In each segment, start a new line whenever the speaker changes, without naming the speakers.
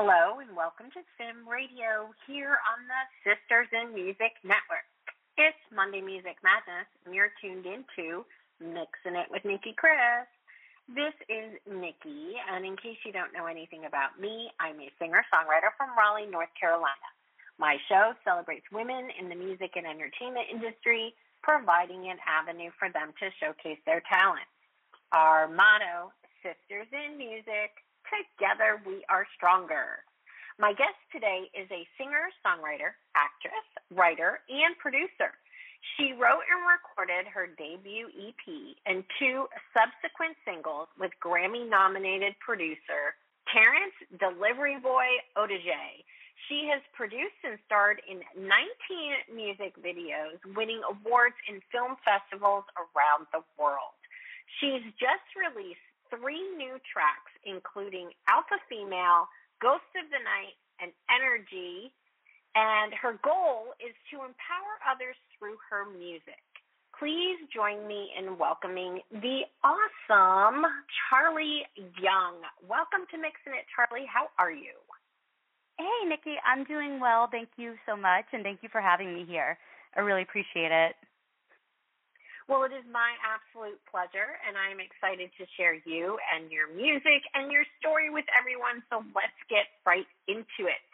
Hello and welcome to Sim Radio here on the Sisters in Music Network. It's Monday Music Madness and you're tuned into Mixing It with Nicki Kris. This is Nicki, and in case you don't know anything about me, I'm a singer-songwriter from Raleigh, North Carolina. My show celebrates women in the music and entertainment industry, providing an avenue for them to showcase their talent. Our motto, Sisters in Music, together we are stronger. My guest today is a singer-songwriter, actress, writer, and producer. She wrote and recorded her debut EP and 2 subsequent singles with Grammy-nominated producer Terrence Delivery Boy Odeje. She has produced and starred in 19 music videos, winning awards in film festivals around the world. She's just released 3 new tracks, including Alpha Female, Ghost of the Night, and Energy, and her goal is to empower others through her music. Please join me in welcoming the awesome Charley Young. Welcome to Mixin' It, Charley. How are you?
Hey, Nicki. I'm doing well. Thank you so much, and thank you for having me here. I really appreciate it.
Well, it is my absolute pleasure, and I'm excited to share you and your music and your story with everyone, so let's get right into it.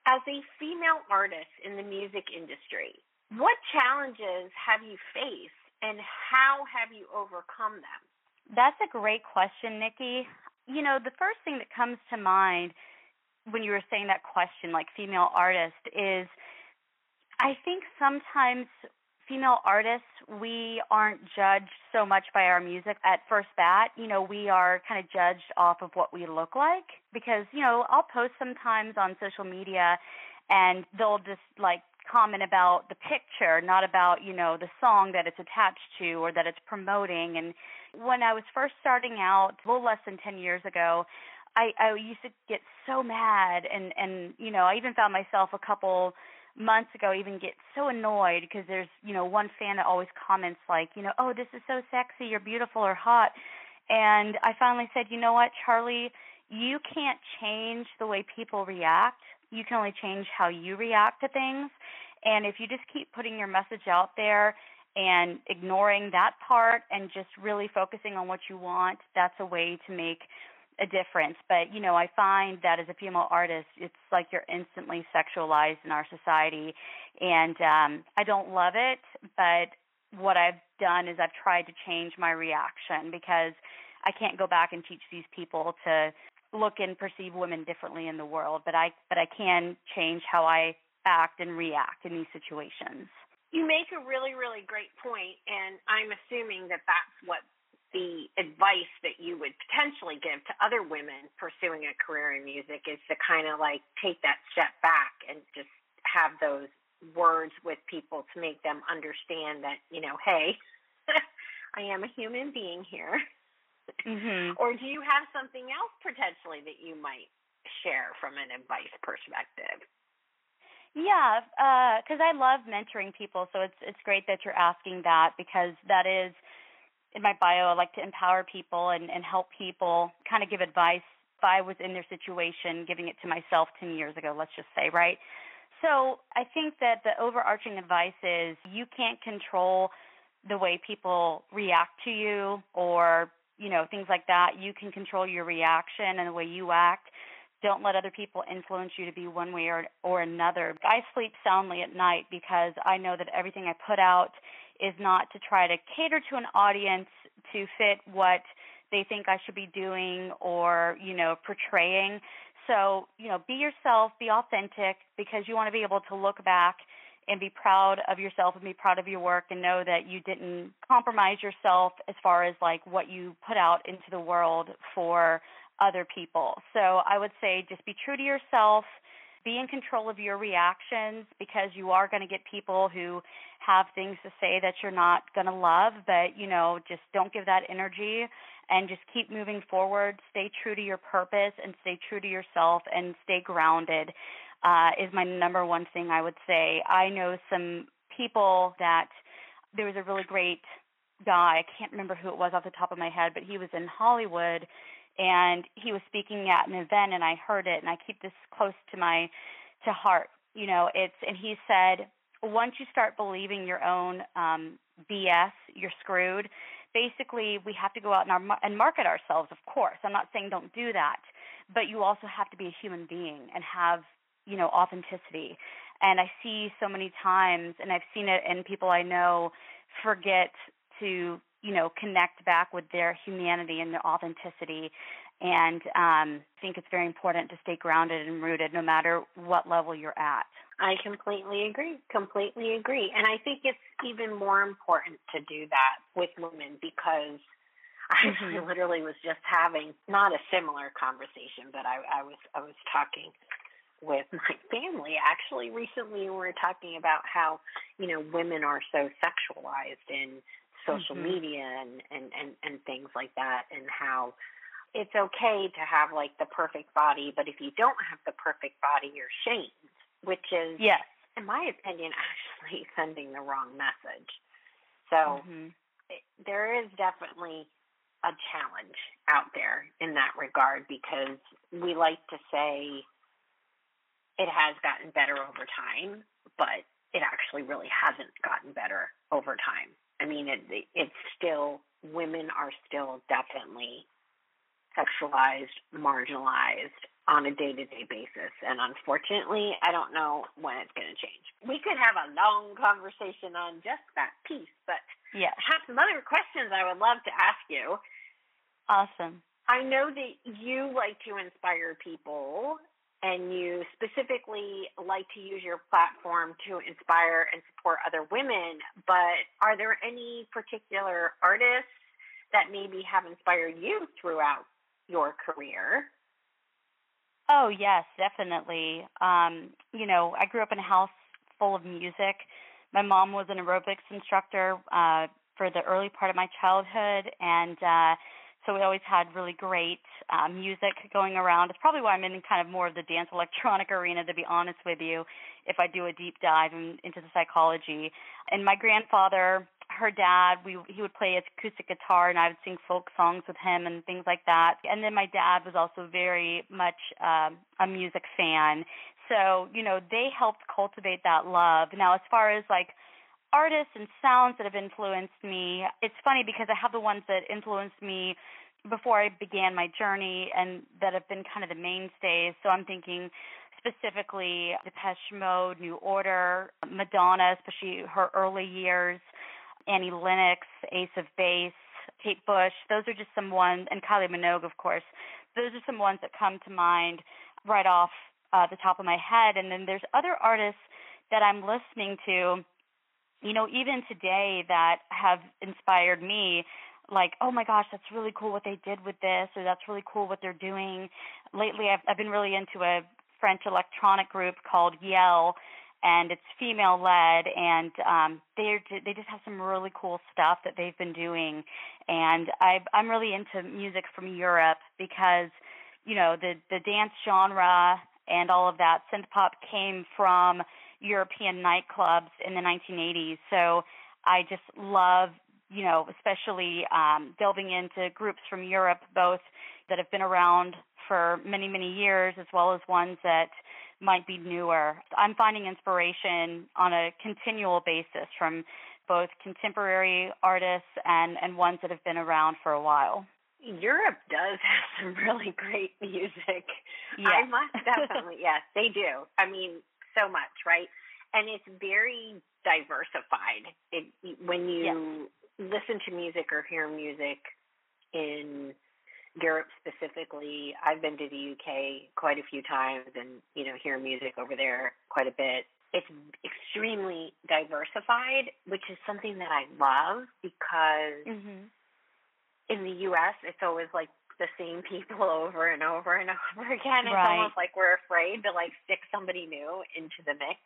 As a female artist in the music industry, what challenges have you faced, and how have you overcome them?
That's a great question, Nicki. You know, the first thing that comes to mind when you were saying that question, like female artist, is I think sometimes female artists, we aren't judged so much by our music at first bat. You know, we are kind of judged off of what we look like because, you know, I'll post sometimes on social media and they'll just like comment about the picture, not about, you know, the song that it's attached to or that it's promoting. And when I was first starting out, a little less than 10 years ago, I used to get so mad and, you know, I even found myself a couple months ago even get so annoyed because there's, you know, one fan that always comments like, you know, oh, this is so sexy, you're beautiful or hot. And I finally said, you know what, Charley, you can't change the way people react. You can only change how you react to things. And if you just keep putting your message out there and ignoring that part and just really focusing on what you want, that's a way to make a difference. But, you know, I find that as a female artist, it's like you're instantly sexualized in our society. And I don't love it, but what I've done is I've tried to change my reaction because I can't go back and teach these people to look and perceive women differently in the world, but I can change how I act and react in these situations.
You make a really, really great point, and I'm assuming that that's what the advice that you would potentially give to other women pursuing a career in music is to kind of like take that step back and just have those words with people to make them understand that, you know, hey, I am a human being here.
Mm-hmm.
Or do you have something else potentially that you might share from an advice perspective?
Yeah, because I love mentoring people, so it's great that you're asking that because that is in my bio. I like to empower people and help people kind of give advice if I was in their situation, giving it to myself 10 years ago, let's just say, right? So I think that the overarching advice is you can't control the way people react to you or, you know, things like that. You can control your reaction and the way you act. Don't let other people influence you to be one way or another. I sleep soundly at night because I know that everything I put out is not to try to cater to an audience to fit what they think I should be doing or, you know, portraying. So, you know, be yourself, be authentic because you want to be able to look back and be proud of yourself and be proud of your work and know that you didn't compromise yourself as far as like what you put out into the world for other people. So I would say just be true to yourself, be in control of your reactions because you are going to get people who have things to say that you're not going to love, but, you know, just don't give that energy and just keep moving forward. Stay true to your purpose and stay true to yourself and stay grounded is my number one thing I would say. I know some people that there was a really great guy, I can't remember who it was off the top of my head, but he was in Hollywood and he was speaking at an event, and I heard it, and I keep this close to heart. And he said, once you start believing your own BS, you're screwed. Basically, we have to go out and market ourselves, of course. I'm not saying don't do that, but you also have to be a human being and have, authenticity. And I see so many times, and I've seen it in people I know, forget to, connect back with their humanity and their authenticity. And I think it's very important to stay grounded and rooted no matter what level you're at.
I completely agree. And I think it's even more important to do that with women because I literally was just having not a similar conversation, but I was talking with my family actually recently. We were talking about how, women are so sexualized in social media and things like that, and how it's okay to have like the perfect body, but if you don't have the perfect body, you're shamed, which is,
yes,
in my opinion, actually sending the wrong message. So there is definitely a challenge out there in that regard because we like to say it has gotten better over time, but it actually really hasn't gotten better over time. I mean, it's still, women are still definitely sexualized, marginalized on a day-to-day basis. And unfortunately, I don't know when it's going to change. We could have a long conversation on just that piece, but I have some other questions I would love to ask you.
Awesome.
I know that you like to inspire people, and you specifically like to use your platform to inspire and support other women, but are there any particular artists that maybe have inspired you throughout your career?
Oh, yes, definitely. I grew up in a house full of music. My mom was an aerobics instructor for the early part of my childhood, and so we always had really great music going around. It's probably why I'm in kind of more of the dance electronic arena, to be honest with you, if I do a deep dive into the psychology. And my grandfather, her dad, he would play acoustic guitar, and I would sing folk songs with him and things like that. And then my dad was also very much a music fan. So, they helped cultivate that love. Now, as far as like artists and sounds that have influenced me, it's funny because I have the ones that influenced me before I began my journey and that have been kind of the mainstays. So I'm thinking specifically Depeche Mode, New Order, Madonna, especially her early years, Annie Lennox, Ace of Base, Kate Bush. Those are just some ones, and Kylie Minogue, of course. Those are some ones that come to mind right off the top of my head. And then there's other artists that I'm listening to, even today that have inspired me, like, oh my gosh, that's really cool what they did with this, or that's really cool what they're doing. Lately, I've been really into a French electronic group called Yell, and it's female-led, and they just have some really cool stuff that they've been doing. And I'm really into music from Europe because, the dance genre and all of that, synth pop, came from European nightclubs in the 1980s. So I just love, especially delving into groups from Europe, both that have been around for many, many years, as well as ones that might be newer. I'm finding inspiration on a continual basis from both contemporary artists and ones that have been around for a while.
Europe does have some really great music.
Yes.
I must definitely, yes, they do. I mean, so much, right? And it's very diversified. When you listen to music or hear music in Europe specifically, I've been to the UK quite a few times and, hear music over there quite a bit. It's extremely diversified, which is something that I love because in the U.S., it's always like the same people over and over and over again. It's almost like we're afraid to like stick somebody new into the mix.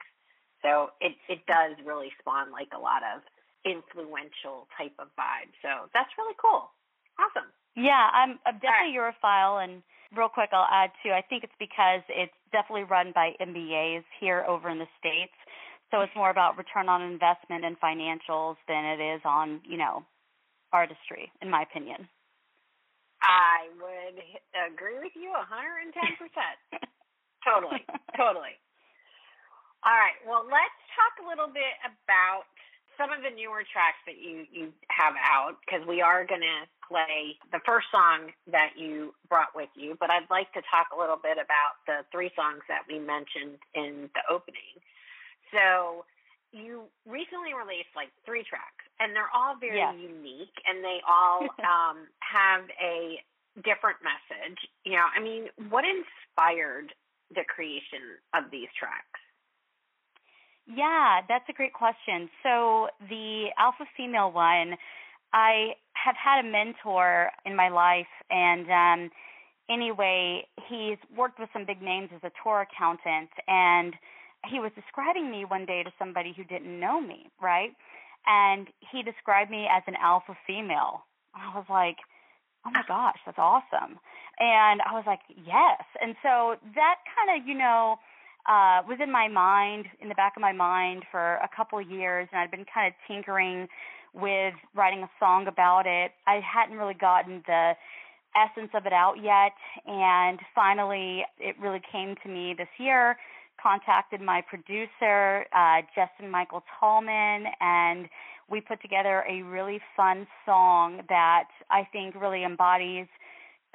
So it does really spawn like a lot of influential type of vibe. So that's really cool. Awesome.
Yeah, I'm definitely Europhile, and real quick I'll add too, I think it's because it's definitely run by MBAs here over in the States. So it's more about return on investment and financials than it is on, artistry, in my opinion.
I would agree with you 110%. Totally. All right. Well, let's talk a little bit about some of the newer tracks that you have out, because we are going to play the first song that you brought with you, but I'd like to talk a little bit about the 3 songs that we mentioned in the opening. So you recently released 3 tracks, and they're all very unique, and they all have a different message. What inspired the creation of these tracks?
Yeah, that's a great question. So the alpha female one, I have had a mentor in my life, and anyway, he's worked with some big names as a tour accountant, and he was describing me one day to somebody who didn't know me, right? And he described me as an alpha female. I was like, oh my gosh, that's awesome. And I was like, yes. And so that kind of, was in my mind, in the back of my mind for a couple of years, and I'd been kind of tinkering with writing a song about it. I hadn't really gotten the essence of it out yet, and finally it really came to me this year. Contacted my producer, Justin Michael Tallman, and we put together a really fun song that I think really embodies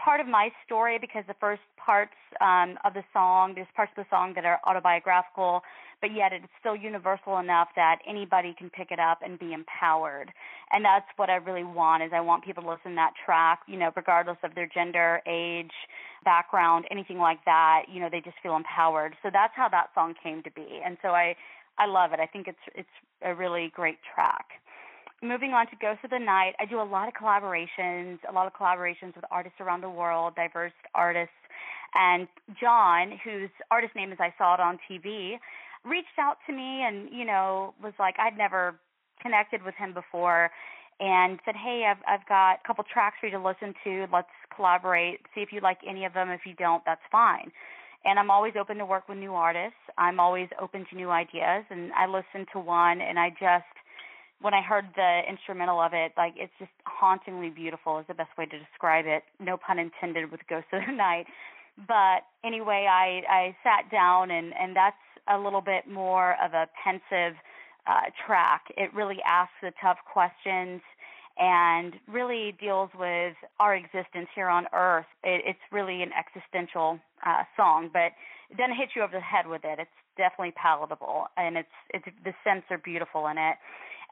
part of my story, because the first parts of the song, there's parts of the song that are autobiographical, but yet it's still universal enough that anybody can pick it up and be empowered. And that's what I really want, is I want people to listen to that track, regardless of their gender, age, background, anything like that, they just feel empowered. So that's how that song came to be. And so I love it. I think it's a really great track. Moving on to Ghost of the Night, I do a lot of collaborations with artists around the world, diverse artists. And John, whose artist name is I Saw It on TV, reached out to me and, was like, I'd never connected with him before, and said, hey, I've got a couple tracks for you to listen to. Let's collaborate. See if you like any of them. If you don't, that's fine. And I'm always open to work with new artists. I'm always open to new ideas. And I listened to one, and when I heard the instrumental of it, it's just hauntingly beautiful is the best way to describe it. No pun intended with Ghost of the Night. But anyway, I sat down, and that's a little bit more of a pensive track. It really asks the tough questions and really deals with our existence here on Earth. It's really an existential song, but it doesn't hit you over the head with it. It's definitely palatable, and it's the scents are beautiful in it.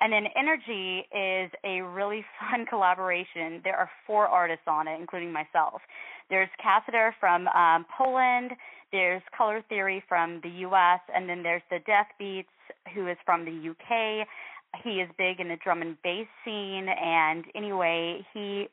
And then Energy is a really fun collaboration. There are 4 artists on it, including myself. There's Cassider from Poland, there's Color Theory from the U.S., and then there's the Death Beats, who is from the U.K. He is big in the drum and bass scene, and anyway, he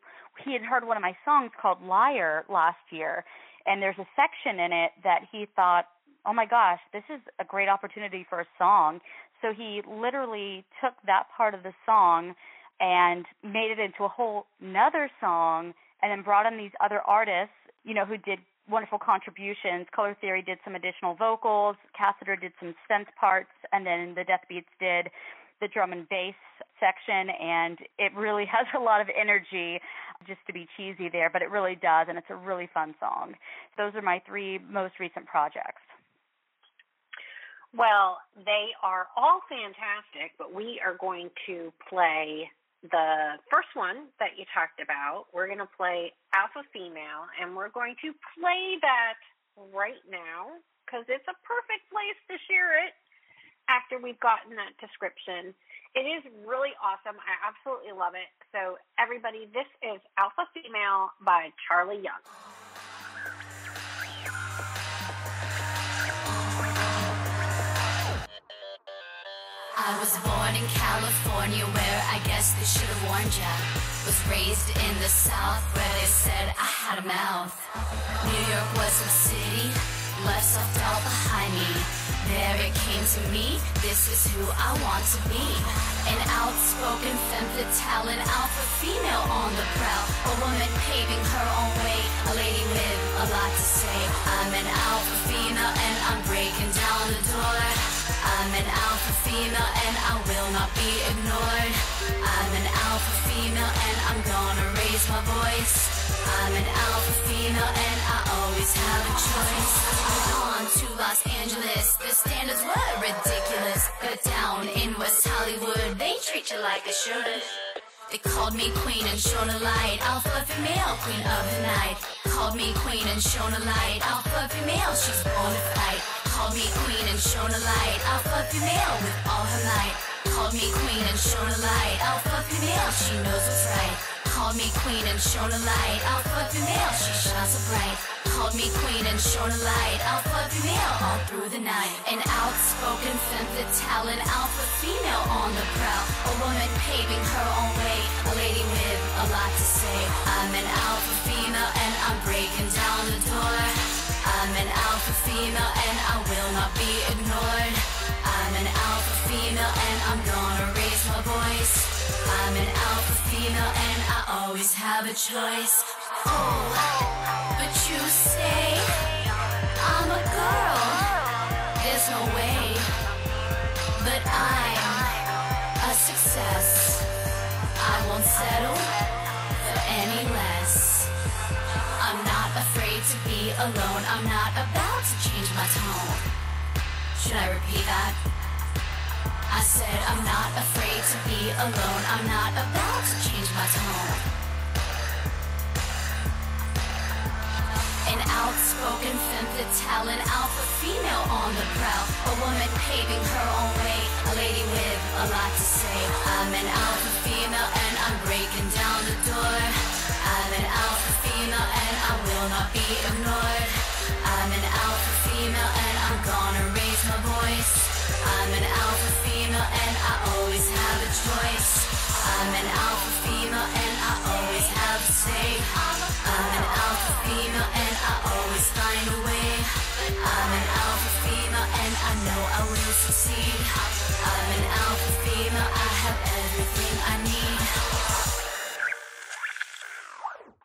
had heard one of my songs called Liar last year, and there's a section in it that he thought, oh my gosh, this is a great opportunity for a song. So he literally took that part of the song and made it into a whole nother song, and then brought in these other artists, who did wonderful contributions. Color Theory did some additional vocals, Cassider did some synth parts, and then the Death Beats did the drum and bass section, and it really has a lot of energy, just to be cheesy there, but it really does, and it's a really fun song. Those are my 3 most recent projects.
Well, they are all fantastic, but we are going to play the first one that you talked about. We're going to play Alpha Female, and we're going to play that right now because it's a perfect place to share it after we've gotten that description. It is really awesome. I absolutely love it. So, everybody, this is Alpha Female by Charley Young.
I was born in California, where I guess they should have warned ya. Was raised in the South, where they said I had a mouth. New York was my city, left soft all behind me. There it came to me, this is who I want to be. An outspoken femme fatale, an alpha female on the prowl. A woman paving her own way, a lady with a lot to say. I'm an alpha female and I'm breaking down the door. I'm an alpha female and I will not be ignored. I'm an alpha female and I'm gonna raise my voice. I'm an alpha female and always have a choice. On to Los Angeles, the standards were ridiculous. But down in West Hollywood, they treat you like they should. They called me queen and shone a light, alpha female, queen of the night. Called me queen and shone a light, alpha female, she's born to fight. Called me queen and shone a light, alpha female with all her might. Called me queen and shone a light, alpha female, she knows what's right. Called me queen and shone a light, alpha female, she shines so bright. Called me queen and shone a light, alpha female, all through the night. An outspoken femme fatale, an alpha female on the prowl. A woman paving her own way, a lady with a lot to say. I'm an alpha female and I'm breaking down the door. I'm an alpha female and I will not be ignored. I'm an alpha female and I'm gonna raise my voice. I'm an alpha female and I always have a choice. Oh, but you say I'm a girl. There's no way, but I'm a success. I won't settle for any less. I'm not afraid to be alone. I'm not about to change my tone. Should I repeat that? I said I'm not afraid to be alone. I'm not about to change my tone. An outspoken femme fatale, an alpha female on the prowl. A woman paving her own way, a lady with a lot to say. I'm an alpha female and I'm breaking down the door. I'm an alpha female and I will not be ignored. I'm an alpha female and I'm gonna raise my voice. I'm an alpha female and I always have a choice. I'm an alpha female and I always have a say. I'm an alpha female and I always find a way. I'm an alpha female and I know I will succeed. I'm an alpha female, I have everything I need.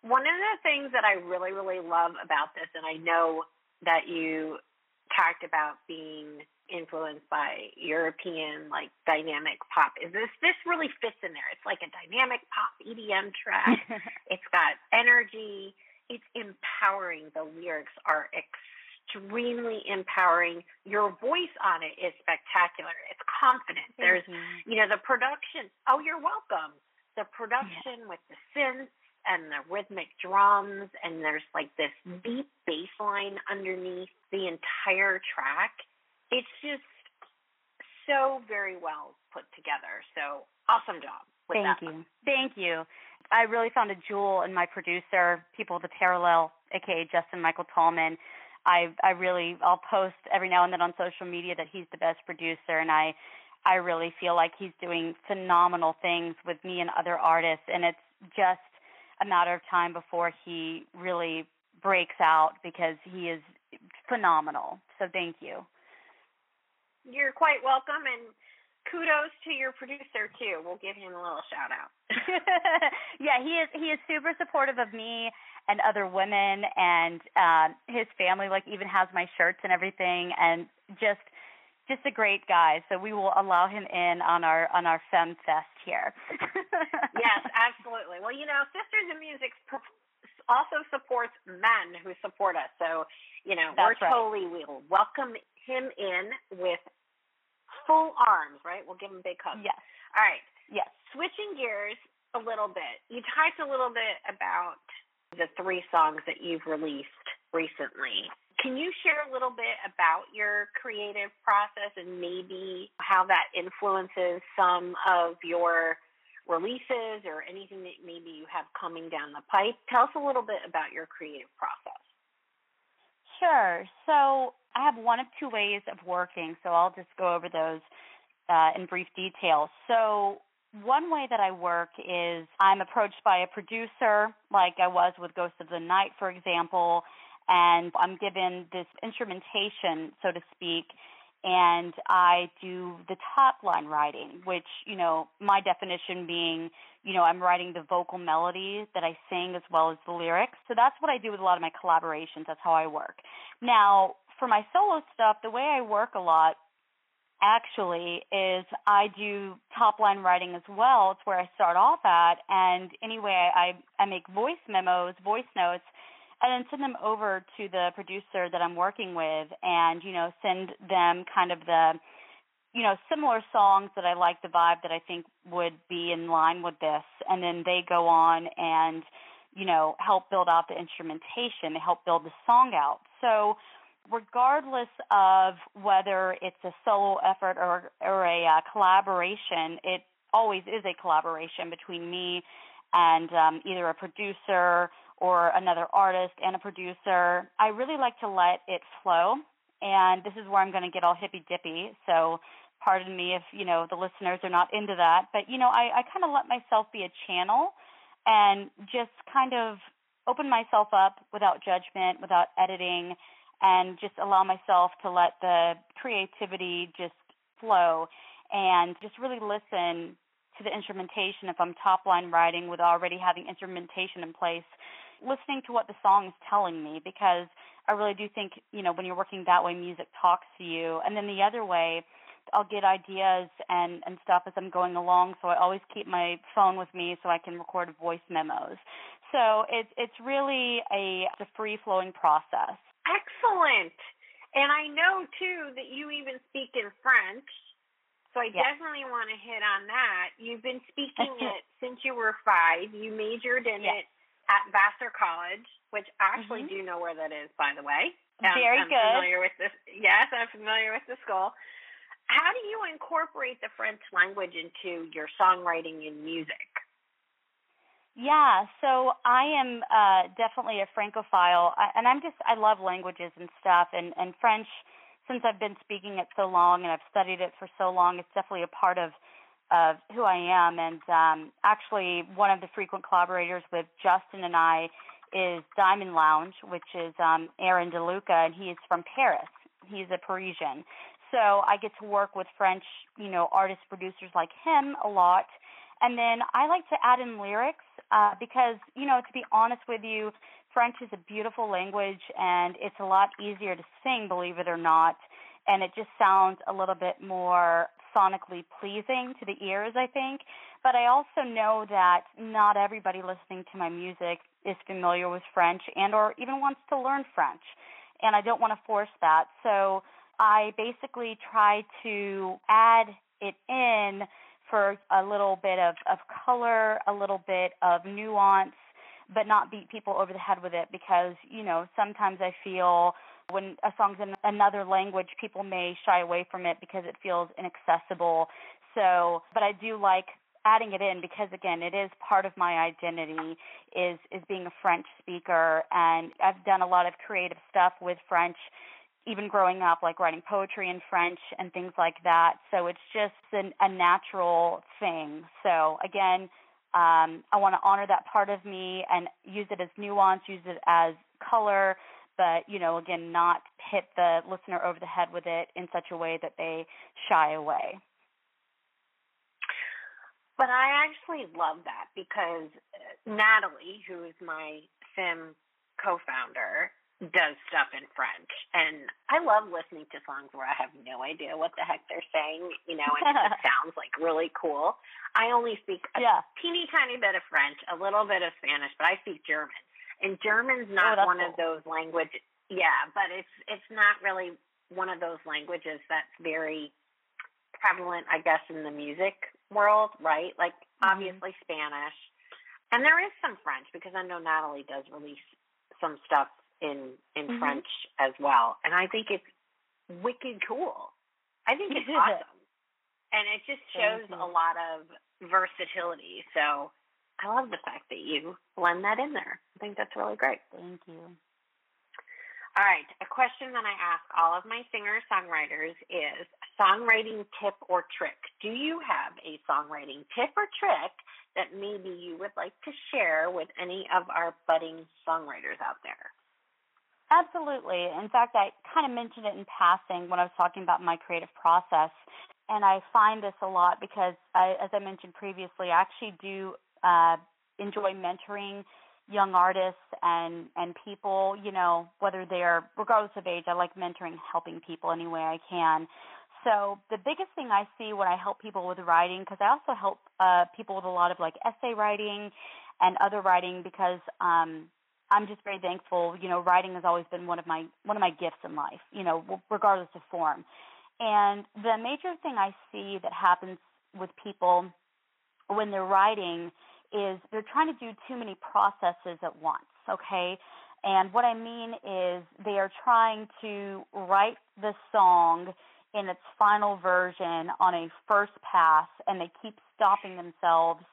One of the things that I really, really love about this, and I know that you talked about being influenced by European, like, dynamic pop, is this really fits in there. It's like a dynamic pop EDM track. It's got energy. It's empowering. The lyrics are extremely empowering. Your voice on it is spectacular. It's confident. There's, the production. Oh, you're welcome. The production with the synths and the rhythmic drums, and there's like this deep bass line underneath the entire track. It's just so very well put together. So awesome job with that.
Thank you. I really found a jewel in my producer, People with a Parallel, aka Justin Michael Tallman. I'll post every now and then on social media that he's the best producer, and I really feel like he's doing phenomenal things with me and other artists, and it's just a matter of time before he really breaks out because he is phenomenal. So thank you.
You're quite welcome, and kudos to your producer too. We'll give him a little shout out.
Yeah, he is super supportive of me and other women, and his family even has my shirts and everything, and just a great guy. So we will allow him in on our Femme Fest here.
Yes, absolutely. Well, Sisters in Music also supports men who support us. So, we'll welcome him in with full arms, right? We'll give him big hugs.
Yes.
All right.
Yes.
Switching gears a little bit, you talked a little bit about the 3 songs that you've released recently. Can you share a little bit about your creative process and maybe how that influences some of your releases or anything that maybe you have coming down the pipe? Tell us a little bit about your creative process.
Sure. So I have one of 2 ways of working, so I'll just go over those in brief detail. So one way that I work is I'm approached by a producer, like I was with Ghost of the Night, for example, and I'm given this instrumentation, so to speak, and I do the top line writing, which, my definition being, I'm writing the vocal melody that I sing as well as the lyrics. So that's what I do with a lot of my collaborations. That's how I work. Now, for my solo stuff, the way I work a lot actually is I do top line writing as well. It's where I start off at, and anyway, I make voice memos, voice notes and then send them over to the producer that I'm working with and, send them kind of the, similar songs that I like the vibe that I think would be in line with this. And then they go on and, help build out the instrumentation. They help build the song out. So regardless of whether it's a solo effort or a collaboration, it always is a collaboration between me and either a producer or another artist and a producer. I really like to let it flow, and this is where I'm going to get all hippy-dippy, so pardon me if, the listeners are not into that. But, I kind of let myself be a channel and just kind of open myself up without judgment, without editing, and just allow myself to let the creativity just flow and just really listen to the instrumentation. If I'm top-line writing with already having instrumentation in place, listening to what the song is telling me, because I really do think, when you're working that way, music talks to you. And then the other way, I'll get ideas and stuff as I'm going along, so I always keep my phone with me so I can record voice memos. So it's really a free-flowing process.
Excellent. And I know, too, that you even speak in French, so I definitely want to hit on that. You've been speaking it since you were 5. You majored in it at Vassar College, which I actually do know where that is, by the way.
Very
I'm
good.
Familiar with this. Yes, I'm familiar with the school. How do you incorporate the French language into your songwriting and music?
Yeah, so I am definitely a Francophile, and I love languages and stuff, and French, since I've been speaking it so long and I've studied it for so long, it's definitely a part of who I am. And actually, one of the frequent collaborators with Justin and I is Diamond Lounge, which is Aaron DeLuca, and he is from Paris. He's a Parisian. So I get to work with French, artist producers like him a lot. And then I like to add in lyrics because, to be honest with you, French is a beautiful language, and it's a lot easier to sing, believe it or not. And it just sounds a little bit more sonically pleasing to the ears, I think. But I also know that not everybody listening to my music is familiar with French and or even wants to learn French. And I don't want to force that. So I basically try to add it in for a little bit of color, a little bit of nuance, but not beat people over the head with it because, sometimes I feel when a song's in another language, people may shy away from it because it feels inaccessible. So, but I do like adding it in because, again, it is part of my identity is being a French speaker, and I've done a lot of creative stuff with French, even growing up, like writing poetry in French and things like that. So it's just a natural thing. So, again, I want to honor that part of me and use it as nuance, use it as color, but, again, not hit the listener over the head with it in such a way that they shy away.
But I actually love that because Natalie, who is my Sim co-founder, does stuff in French. And I love listening to songs where I have no idea what the heck they're saying, and it sounds like really cool. I only speak a teeny tiny bit of French, a little bit of Spanish, but I speak German. And German's not one of those languages. Yeah, but it's not really one of those languages that's very prevalent, I guess, in the music world, right? Like, obviously Spanish. And there is some French because I know Natalie does release some stuff in French as well. And I think it's wicked cool. I think it's awesome. And it just shows a lot of versatility. So I love the fact that you blend that in there. I think that's really great.
Thank you.
All right. A question that I ask all of my singer-songwriters is songwriting tip or trick. Do you have a songwriting tip or trick that maybe you would like to share with any of our budding songwriters out there?
Absolutely. In fact, I kind of mentioned it in passing when I was talking about my creative process, and I find this a lot because, as I mentioned previously, I actually do enjoy mentoring young artists and people, whether they're, regardless of age. I like mentoring, helping people any way I can. So the biggest thing I see when I help people with writing, because I also help people with a lot of like essay writing and other writing, because I'm just very thankful. Writing has always been one of my gifts in life, regardless of form. And the major thing I see that happens with people when they're writing is they're trying to do too many processes at once, okay? And what I mean is they are trying to write the song in its final version on a first pass, and they keep stopping themselves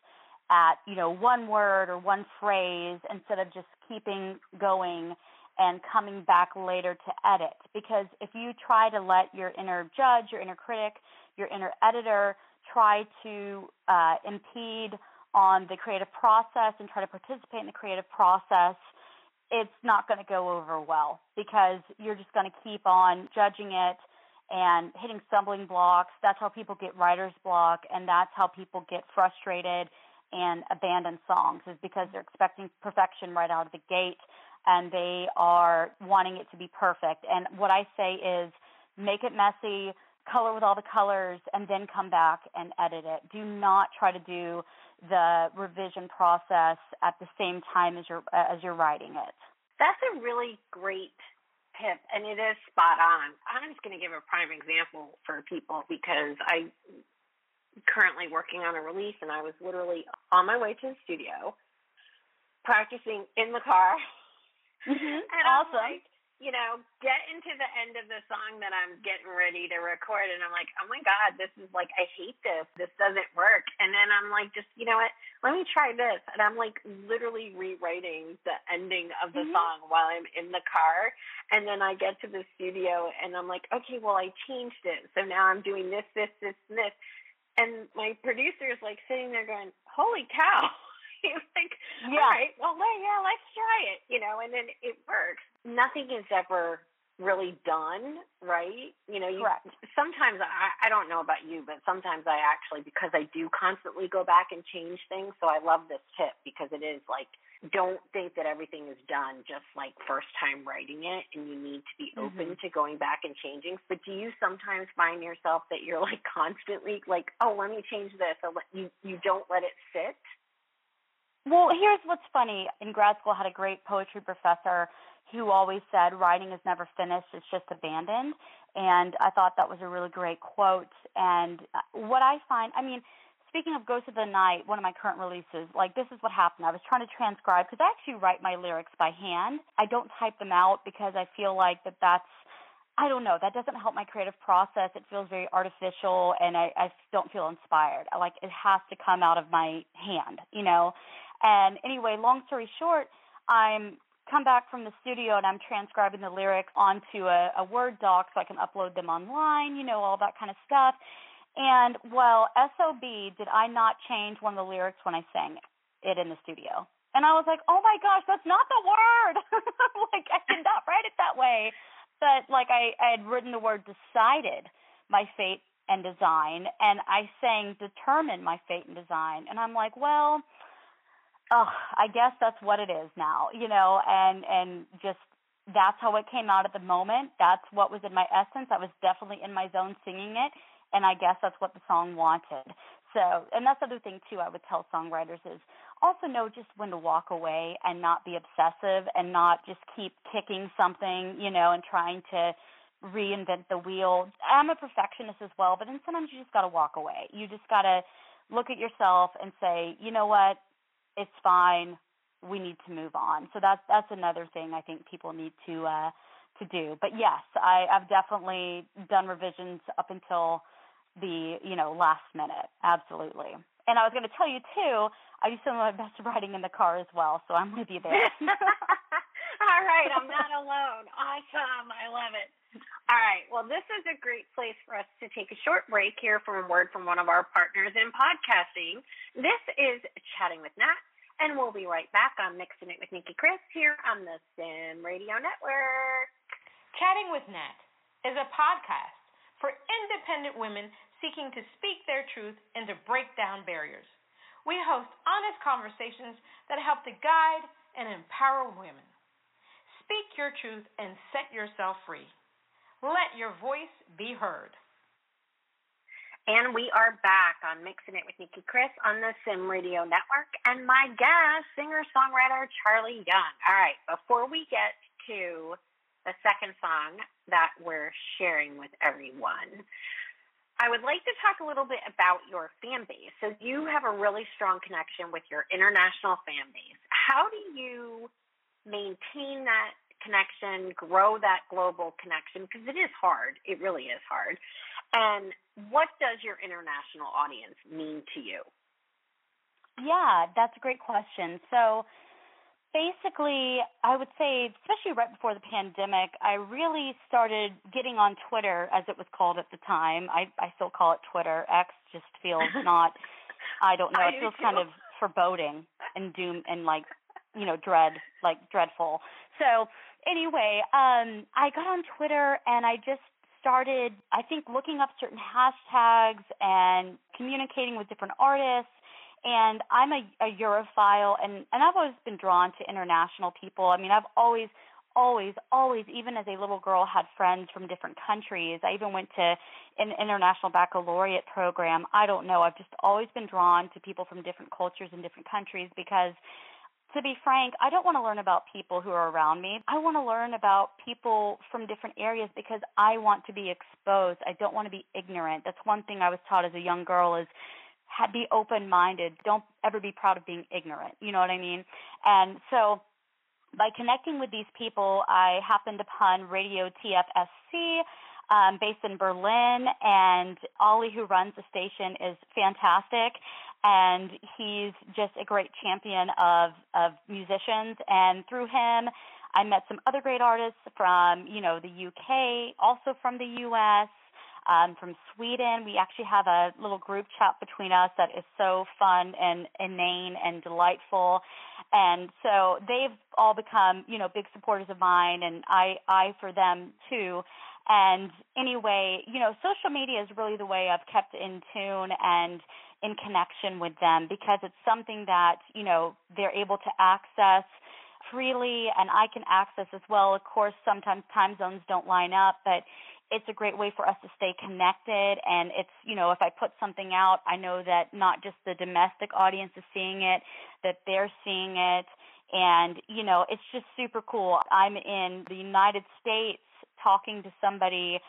at, one word or one phrase instead of just keeping going and coming back later to edit. Because if you try to let your inner judge, your inner critic, your inner editor try to impede on the creative process and try to participate in the creative process, it's not going to go over well, because you're just going to keep on judging it and hitting stumbling blocks. That's how people get writer's block, and that's how people get frustrated and abandon songs, is because they're expecting perfection right out of the gate, and they are wanting it to be perfect. And what I say is, make it messy, color with all the colors, and then come back and edit it. Do not try to do the revision process at the same time as you're writing it.
That's a really great tip, and it is spot on. I'm just going to give a prime example for people, because I'm currently working on a release, and I was literally on my way to the studio practicing in the car.
Mm-hmm.
And
awesome.
I'm like, get into the end of the song that I'm getting ready to record, and I'm like, oh my God, this is like, I hate this. This doesn't work. And then I'm like, just, you know what? Let me try this. And I'm like literally rewriting the ending of the song while I'm in the car. And then I get to the studio, and I'm like, okay, well, I changed it. So now I'm doing this, this, this, and this. And my producer is like sitting there going, holy cow. He's like, all right, well, let's try it, and then it works. Nothing is ever really done, right?
Correct.
Sometimes, I don't know about you, but sometimes I actually, because I do constantly go back and change things, so I love this tip, because it is like, don't think that everything is done just like first time writing it, and you need to be open to going back and changing. But do you sometimes find yourself that you're like constantly like, oh, let me change this, or you don't let it sit?
Well, here's what's funny. In grad school, I had a great poetry professor who always said, writing is never finished, it's just abandoned. And I thought that was a really great quote. And what I find, speaking of Ghost of the Night, one of my current releases, like, this is what happened. I was trying to transcribe, because I actually write my lyrics by hand. I don't type them out, because I feel like that's, I don't know, that doesn't help my creative process. It feels very artificial, and I don't feel inspired. It has to come out of my hand, And anyway, long story short, I'm come back from the studio, and I'm transcribing the lyrics onto a Word doc so I can upload them online, all that kind of stuff. And, well, SOB, did I not change one of the lyrics when I sang it in the studio? And I was like, oh, my gosh, that's not the word. I did not write it that way. But, I had written the word decided my fate and design, and I sang determine my fate and design. And I'm like, well, I guess that's what it is now, and just that's how it came out at the moment. That's what was in my essence. I was definitely in my zone singing it, and I guess that's what the song wanted. So, and that's the other thing, too, I would tell songwriters is also know just when to walk away and not be obsessive and not just keep kicking something, and trying to reinvent the wheel. I'm a perfectionist as well, but then sometimes you just got to walk away. You just got to look at yourself and say, you know what? It's fine. We need to move on. So that's another thing I think people need to do. But yes, I've definitely done revisions up until the last minute. Absolutely. And I was going to tell you too, I do some of my best writing in the car as well. So I'm with you there.
All right, I'm not alone. Awesome. I love it. All right. Well, this is a great place for us to take a short break here from a word from one of our partners in podcasting. This is Chatting with Nat, and we'll be right back on Mixing It with Nicki Kris here on the Sim Radio Network.
Chatting with Nat is a podcast for independent women seeking to speak their truth and to break down barriers. We host honest conversations that help to guide and empower women. Speak your truth and set yourself free. Let your voice be heard.
And we are back on Mixing It with Nicki Kris on the Sim Radio Network. And my guest, singer-songwriter Charley Young. All right, before we get to the second song that we're sharing with everyone, I would like to talk a little bit about your fan base. So you have a really strong connection with your international fan base. How do you maintain that connection, grow that global connection? Because it is hard. It really is hard. And what does your international audience mean to you?
Yeah, that's a great question. So basically, I would say, especially right before the pandemic, I really started getting on Twitter, as it was called at the time. I still call it Twitter. X just feels not, I don't know, it feels kind of foreboding and doom and dreadful. So anyway, I got on Twitter and I just started, I think, looking up certain hashtags and communicating with different artists. And I'm a Europhile, and I've always been drawn to international people. I mean, I've always, even as a little girl, had friends from different countries. I even went to an international baccalaureate program. I don't know. I've just always been drawn to people from different cultures and different countries because, to be frank, I don't want to learn about people who are around me. I want to learn about people from different areas because I want to be exposed. I don't want to be ignorant. That's one thing I was taught as a young girl is be open-minded. Don't ever be proud of being ignorant. You know what I mean? And so by connecting with these people, I happened upon Radio TFSC, based in Berlin, and Ollie, who runs the station, is fantastic. And he's just a great champion of musicians. And through him, I met some other great artists from, the UK, also from the US, from Sweden. We actually have a little group chat between us that is so fun and inane and delightful. And so they've all become, big supporters of mine, and I for them too. And anyway, social media is really the way I've kept in tune and in connection with them because it's something that, they're able to access freely and I can access as well. Of course, sometimes time zones don't line up, but it's a great way for us to stay connected. And it's, if I put something out, I know that not just the domestic audience is seeing it, that they're seeing it. And, it's just super cool. I'm in the United States talking to somebody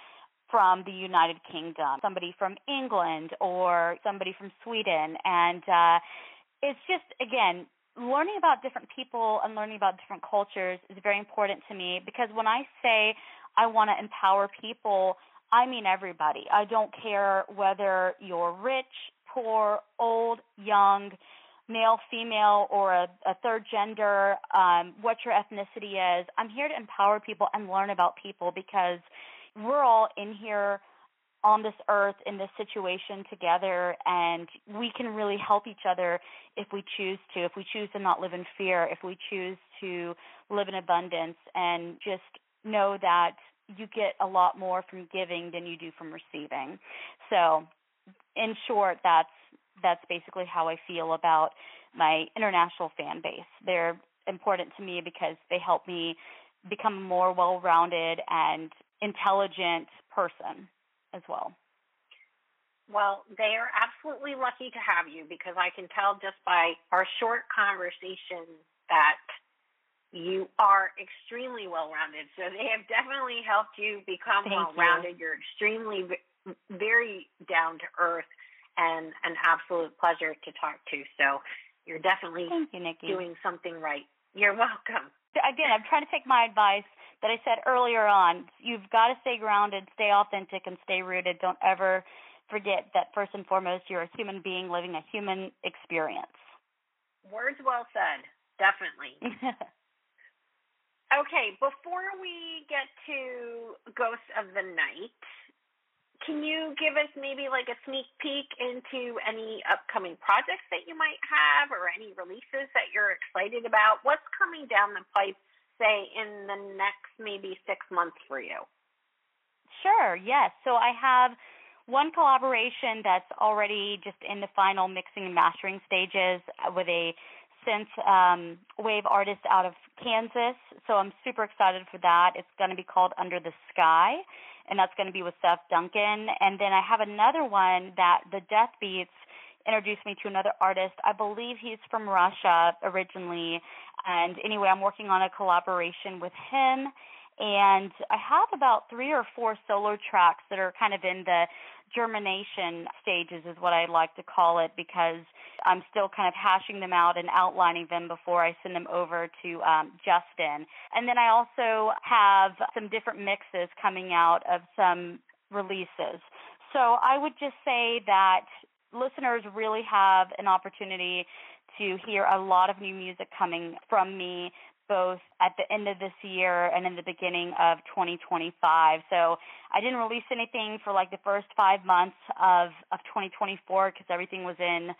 from the United Kingdom, somebody from England, or somebody from Sweden. And it's just, again, learning about different people and learning about different cultures is very important to me because when I say I want to empower people, I mean everybody. I don't care whether you're rich, poor, old, young, male, female, or a third gender, what your ethnicity is. I'm here to empower people and learn about people because we're all in here on this earth in this situation together, and we can really help each other if we choose to not live in fear, if we choose to live in abundance, and just know that you get a lot more from giving than you do from receiving. So in short, that's basically how I feel about my international fan base. They're important to me because they help me become a more well-rounded and intelligent person as well.
Well, they are absolutely lucky to have you because I can tell just by our short conversation that you are extremely well-rounded. So they have definitely helped you become well-rounded. You're extremely, very down-to-earth and an absolute pleasure to talk to. So you're definitely doing something right. You're welcome.
Again, I'm trying to take my advice that I said earlier on. You've got to stay grounded, stay authentic, and stay rooted. Don't ever forget that first and foremost, you're a human being living a human experience.
Words well said. Definitely. Okay, before we get to Ghosts of the Night, can you give us maybe like a sneak peek into any upcoming projects that you might have or any releases that you're excited about? What's coming down the pipe, say, in the next maybe 6 months for you?
Sure, yes. So I have one collaboration that's already just in the final mixing and mastering stages with a synth wave artist out of Kansas, so I'm super excited for that. It's going to be called Under the Sky, and that's going to be with Seth Duncan. And then I have another one that the Death Beats introduced me to another artist. I believe he's from Russia originally. And anyway, I'm working on a collaboration with him. And I have about 3 or 4 solo tracks that are kind of in the germination stages is what I like to call it, because I'm still kind of hashing them out and outlining them before I send them over to Justin. And then I also have some different mixes coming out of some releases. So I would just say that listeners really have an opportunity to hear a lot of new music coming from me, both at the end of this year and in the beginning of 2025. So I didn't release anything for like the first 5 months of 2024 because everything was in,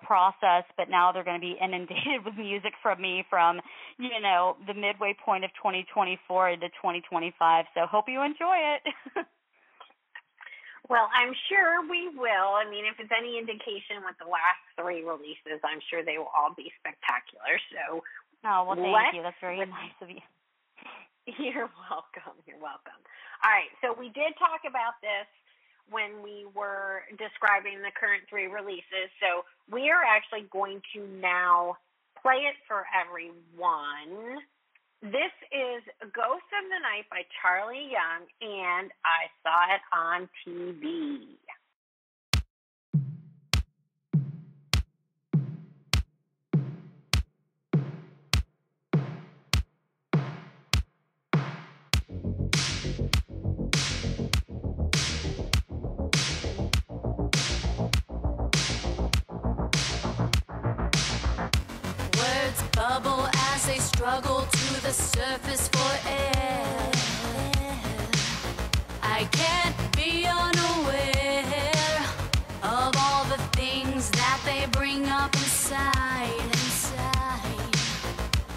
process, but now they're going to be inundated with music from me from, the midway point of 2024 into 2025. So hope you enjoy it.
Well, I'm sure we will. I mean, if it's any indication with the last 3 releases, I'm sure they will all be spectacular. So,
oh, well, thank you. That's very nice of you.
You're welcome. You're welcome. All right. So we did talk about this when we were describing the current 3 releases. So we are actually going to now play it for everyone. This is Ghost of the Night by Charley Young, and I Saw It on TV.
Words bubble as they struggle to the surface for air. I can't be unaware of all the things that they bring up inside.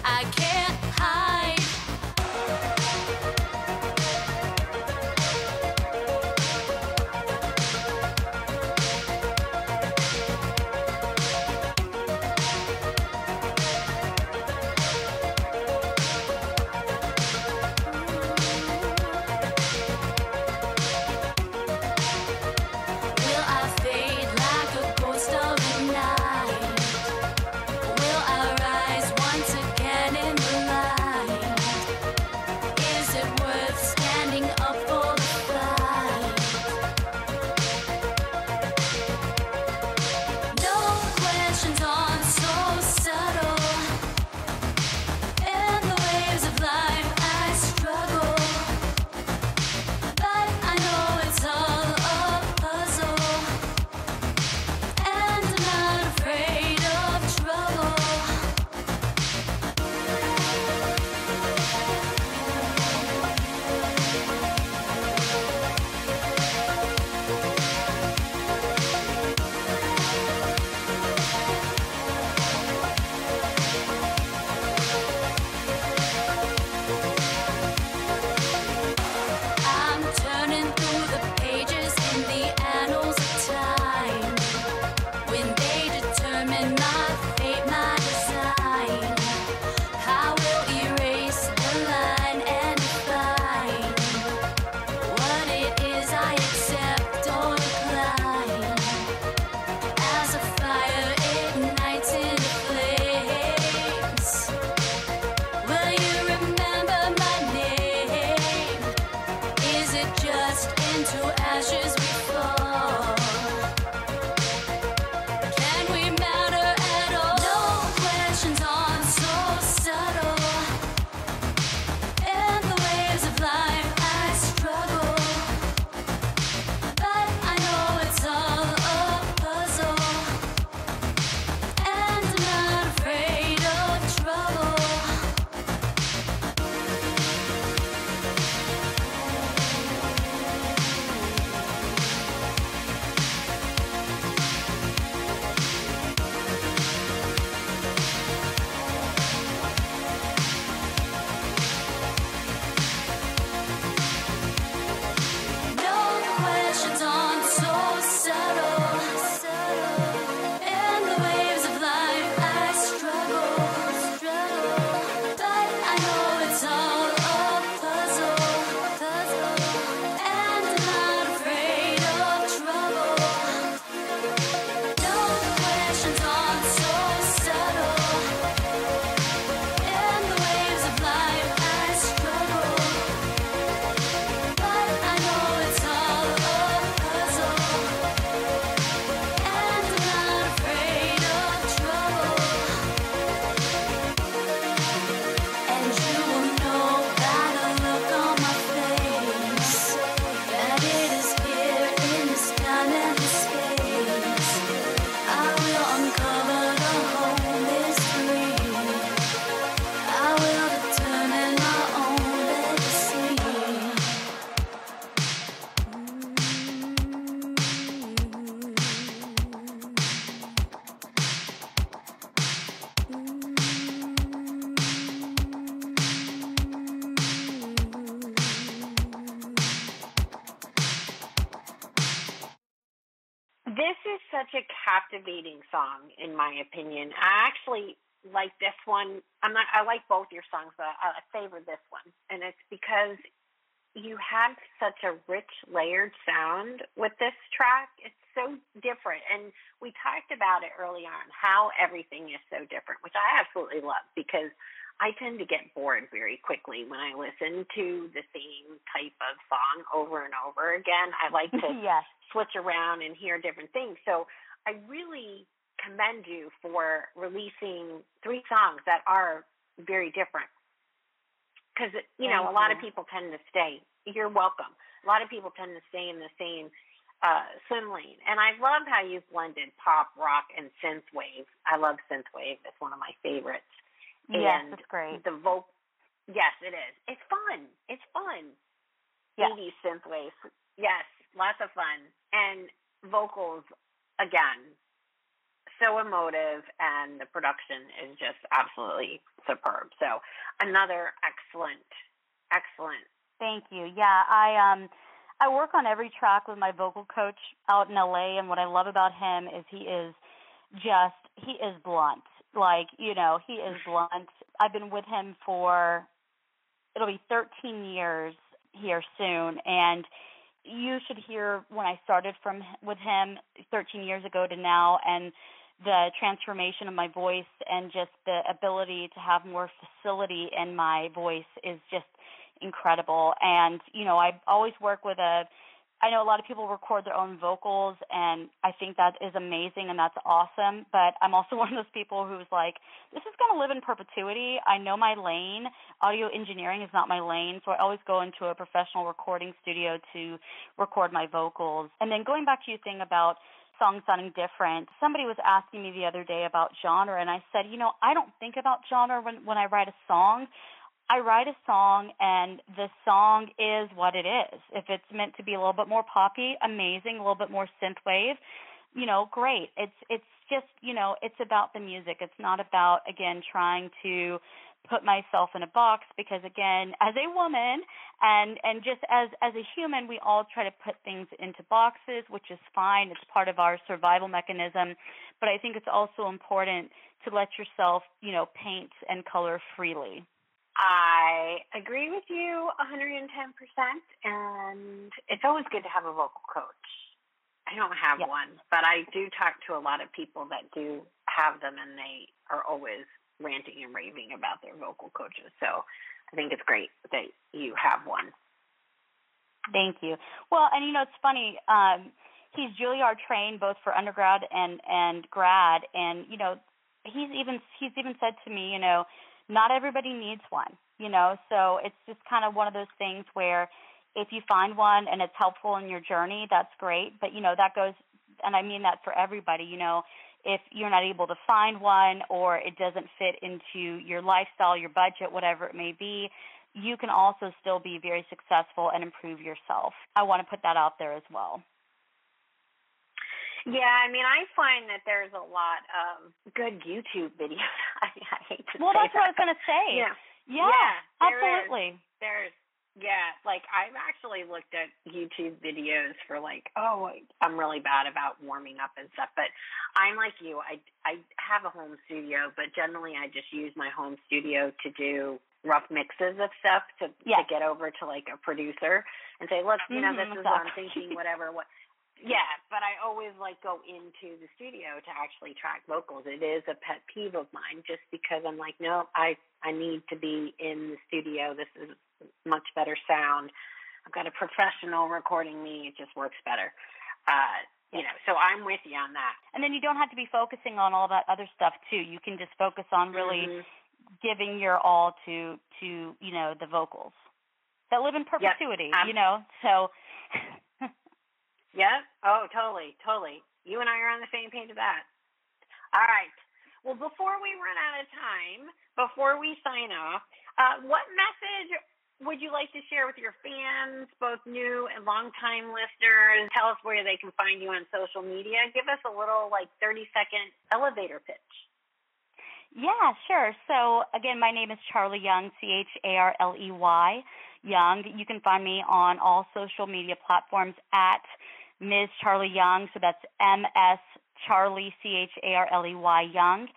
I can't hide.
This is such a captivating song, in my opinion. I actually like this one. I like both your songs, but I favor this one. And it's because you have such a rich, layered sound with this track. It's so different. And we talked about it early on, how everything is so different, which I absolutely love, because I tend to get bored very quickly when I listen to the same type of song over and over again. I like to
yes.
switch around and hear different things. So I really commend you for releasing 3 songs that are very different. Because, you know, a lot of people tend to stay. You're welcome. A lot of people tend to stay in the same swim lane. And I love how you've blended pop, rock, and synthwave. I love synthwave. It's one of my favorites.
Yes,
and
it's great.
Yes, it is. It's fun. It's fun.
Yes.
80s synthwave. Yes, lots of fun. And vocals, again, so emotive, and the production is just absolutely superb. So another excellent.
Thank you. Yeah, I work on every track with my vocal coach out in LA, and what I love about him is he is blunt. Like, you know, he is blunt. I've been with him for, it'll be 13 years here soon, and you should hear when I started with him 13 years ago to now, and the transformation of my voice and just the ability to have more facility in my voice is just incredible. And, you know, I always work with I know a lot of people record their own vocals, and I think that is amazing and that's awesome, but I'm also one of those people who's like, this is going to live in perpetuity. I know my lane. Audio engineering is not my lane, so I always go into a professional recording studio to record my vocals. And then going back to your thing about songs sounding different, somebody was asking me the other day about genre, and I said, you know, I don't think about genre when I write a song. I write a song, and the song is what it is. If it's meant to be a little bit more poppy, amazing. A little bit more synthwave, you know, great. It's just, you know, it's about the music. It's not about, again, trying to put myself in a box, because, again, as a woman and just as a human, we all try to put things into boxes, which is fine. It's part of our survival mechanism. But I think it's also important to let yourself, you know, paint and color freely.
I agree with you 110%, and it's always good to have a vocal coach. I don't have one, but I do talk to a lot of people that do have them, and they are always ranting and raving about their vocal coaches. So I think it's great that you have one.
Thank you. Well, and, you know, it's funny. He's Juilliard trained both for undergrad and grad, and, you know, he's even said to me, you know, not everybody needs one, you know, so it's just kind of one of those things where if you find one and it's helpful in your journey, that's great. But, you know, that goes, and I mean that for everybody, you know, if you're not able to find one or it doesn't fit into your lifestyle, your budget, whatever it may be, you can also still be very successful and improve yourself. I want to put that out there as well.
Yeah, I mean, I find that there's a lot of good YouTube videos. I hate to say
that's
that.
what I was going to say. Yeah, absolutely.
Like, I've actually looked at YouTube videos for, like, I'm really bad about warming up and stuff. But I'm like you. I have a home studio, but generally I just use my home studio to do rough mixes of stuff to get over to, like, a producer and say, look, you know, this is what I'm thinking, whatever. Yeah, but I always go into the studio to actually track vocals. It is a pet peeve of mine, just because I'm like, no, I need to be in the studio. This is much better sound. I've got a professional recording me. It just works better. You know, so I'm with you on that.
And then you don't have to be focusing on all that other stuff too. You can just focus on really giving your all to you know, the vocals that live in perpetuity. You know, so.
Yeah. Oh, totally. You and I are on the same page of that. All right. Well, before we run out of time, before we sign off, what message would you like to share with your fans, both new and longtime listeners? Tell us where they can find you on social media. Give us a little 30-second elevator pitch.
Yeah, sure. So, again, my name is Charley Young, Charley Young. You can find me on all social media platforms at Ms. Charley Young. So that's MS Charley, Charley Young.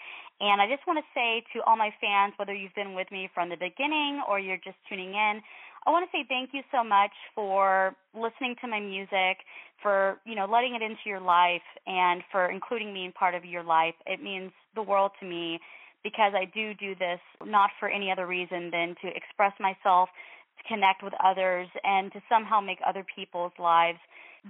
And I just want to say to all my fans, whether you've been with me from the beginning or you're just tuning in, I want to say thank you so much for listening to my music, for, letting it into your life, and for including me in part of your life. It means the world to me, because I do this not for any other reason than to express myself, to connect with others, and to somehow make other people's lives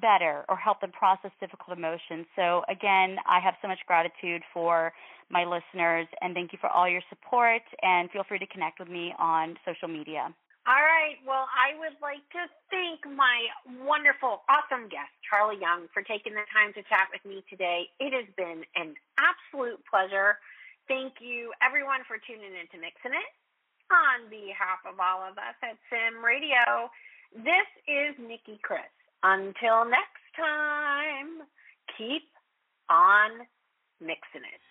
better or help them process difficult emotions. So again, I have so much gratitude for my listeners, and thank you for all your support, and feel free to connect with me on social media.
All right. Well, I would like to thank my wonderful, awesome guest, Charley Young, for taking the time to chat with me today. It has been an absolute pleasure. Thank you, everyone, for tuning in to Mixin' It. On behalf of all of us at Sim Radio, this is Nicki Kris. Until next time, keep on mixing it.